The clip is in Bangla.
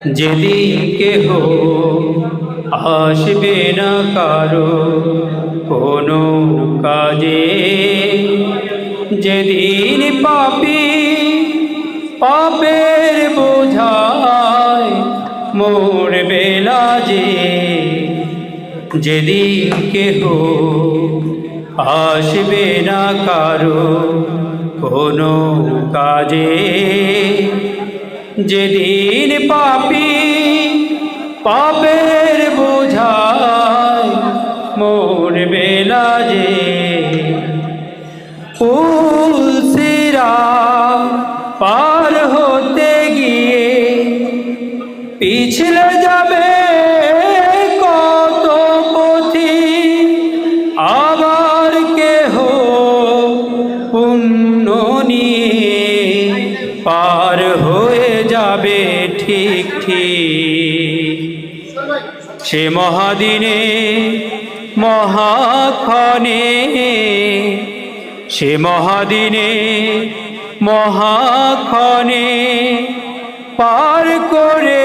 যেদিন কেহ আসবে না কারো কোনো কাজে, যেদিন পাপী পাপের বোঝায় মরবে লাজে, যেদিন কেহ আসবে না কারো কোনো কাজে, যেদিন পাপী পাপের বোঝায় মরবে লাজে, সিরাত পার হতে গিয়ে পিছলে যাবে কত পথি, আবার কেহ পুণ্য নিয়ে পার হয়ে যাবে ঠিক ঠিক। সে মহাদিনে মহাক্ষণে, সে মহাদিনে মহাক্ষণে পার করে